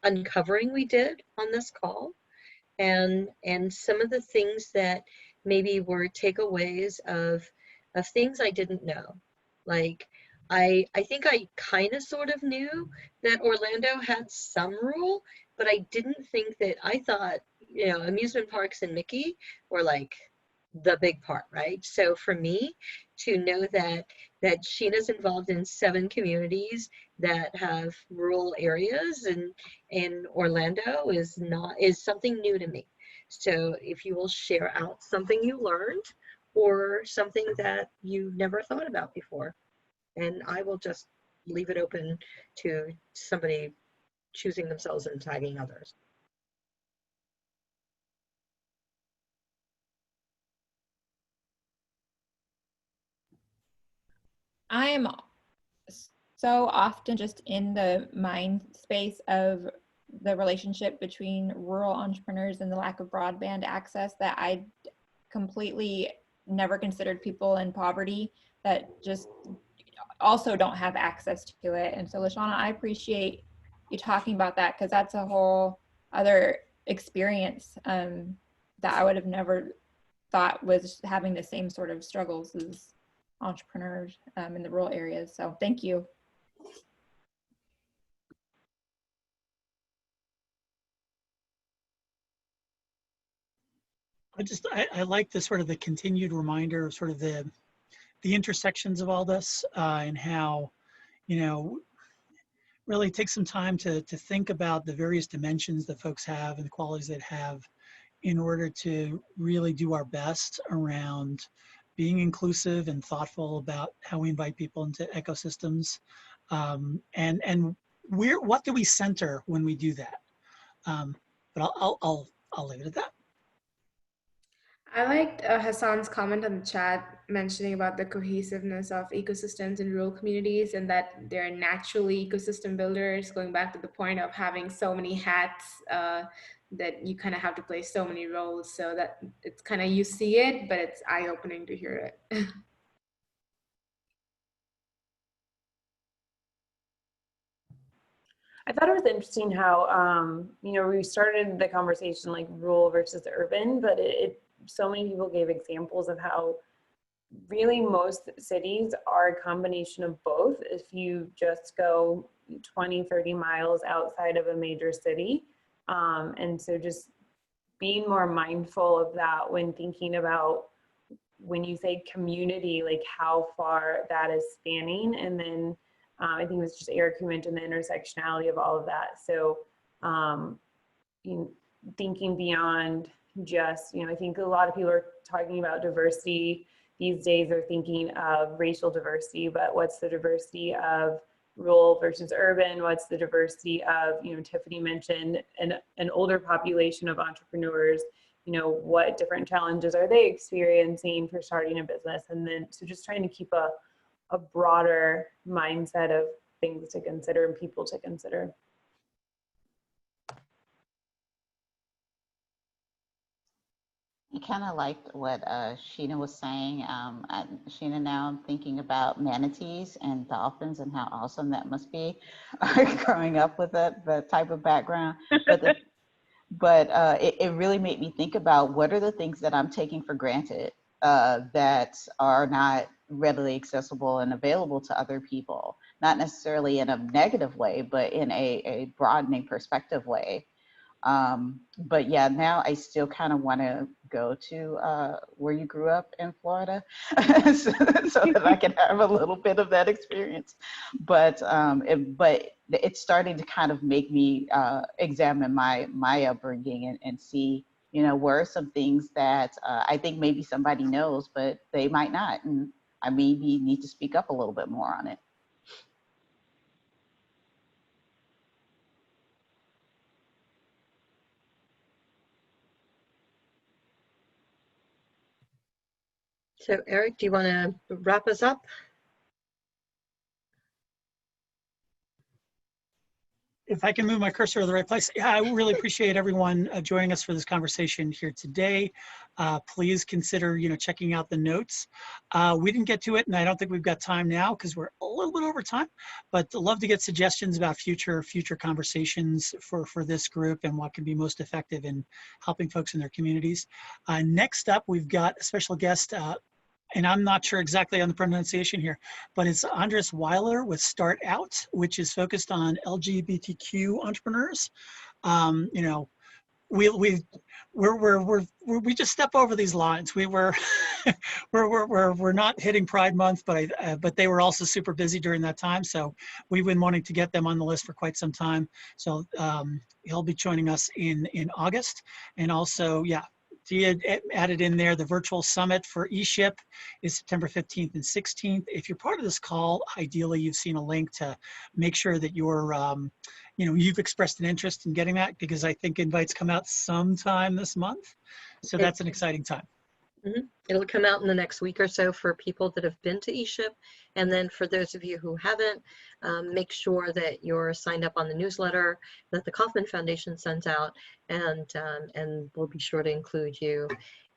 uncovering we did on this call, and some of the things that maybe were takeaways of things I didn't know. Like, I think I kind of sort of knew that Orlando had some rule, but I didn't think that, I thought, amusement parks and Mickey were like the big part, right? So for me to know that Sheena's involved in 7 communities that have rural areas, and in Orlando is something new to me. So if you will share out something you learned, or something that you never thought about before, and I will just leave it open to somebody choosing themselves and tagging others. I am so often just in the mind space of the relationship between rural entrepreneurs and the lack of broadband access, that I completely never considered people in poverty that just also don't have access to it. And so, LaShawna, I appreciate you talking about that, because that's a whole other experience that I would have never thought was having the same sort of struggles as entrepreneurs in the rural areas. So thank you. I like the sort of the continued reminder of sort of the intersections of all this, and how, really take some time to think about the various dimensions that folks have and the qualities that have, in order to really do our best around being inclusive and thoughtful about how we invite people into ecosystems, and what do we center when we do that? But I'll leave it at that. I liked Hassan's comment on the chat mentioning about the cohesiveness of ecosystems in rural communities and that they're naturally ecosystem builders, going back to the point of having so many hats that you kind of have to play so many roles, so that it's kind of, you see it, but it's eye-opening to hear it. I thought it was interesting how, you know, we started the conversation like rural versus urban, but so many people gave examples of how really most cities are a combination of both. If you just go 20, 30 miles outside of a major city. And so just being more mindful of that when thinking about, when you say community, like how far that is spanning. And then I think it was just Eric who mentioned the intersectionality of all of that. So thinking beyond just, you know, I think a lot of people are talking about diversity these days, are thinking of racial diversity, but what's the diversity of rural versus urban? What's the diversity of, you know, Tiffany mentioned an older population of entrepreneurs, you know, what different challenges are they experiencing for starting a business? And then, so just trying to keep a broader mindset of things to consider and people to consider. I kind of liked what Sheena was saying. Sheena, now I'm thinking about manatees and dolphins and how awesome that must be growing up with that type of background. But it really made me think about what are the things that I'm taking for granted that are not readily accessible and available to other people, not necessarily in a negative way, but in a broadening perspective way. But yeah, now I still kind of want to go to where you grew up in Florida so that I can have a little bit of that experience. But it's starting to kind of make me examine my upbringing and see, you know, where are some things that I think maybe somebody knows, but they might not. And I maybe need to speak up a little bit more on it. So Eric, do you want to wrap us up? If I can move my cursor to the right place. Yeah, I really appreciate everyone joining us for this conversation here today. Please consider, you know, checking out the notes. We didn't get to it, and I don't think we've got time now because we're a little bit over time, but I'd love to get suggestions about future conversations for this group and what can be most effective in helping folks in their communities. Next up, we've got a special guest, and I'm not sure exactly on the pronunciation here, but it's Andres Weiler with Start Out, which is focused on LGBTQ entrepreneurs. You know, we just step over these lines. We're not hitting Pride Month, but they were also super busy during that time, so we've been wanting to get them on the list for quite some time. So he'll be joining us in August, and also, yeah, Dia added in there the virtual summit for ESHIP is September 15th and 16th. If you're part of this call, ideally you've seen a link to make sure that you're, you know, you've expressed an interest in getting that, because I think invites come out sometime this month. So that's an exciting time. Mm-hmm. It'll come out in the next week or so for people that have been to ESHIP. And then for those of you who haven't, make sure that you're signed up on the newsletter that the Kauffman Foundation sends out, and we'll be sure to include you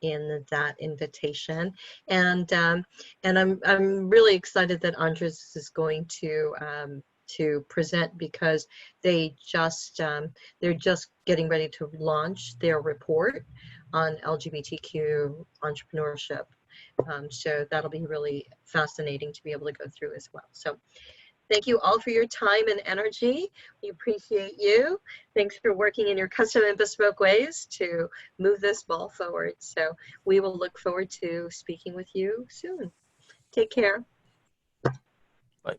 in that invitation. And I'm really excited that Andres is going to present, because they're just getting ready to launch their report on LGBTQ entrepreneurship. So that'll be really fascinating to be able to go through as well. So thank you all for your time and energy. We appreciate you. Thanks for working in your custom and bespoke ways to move this ball forward. So we will look forward to speaking with you soon. Take care. Bye.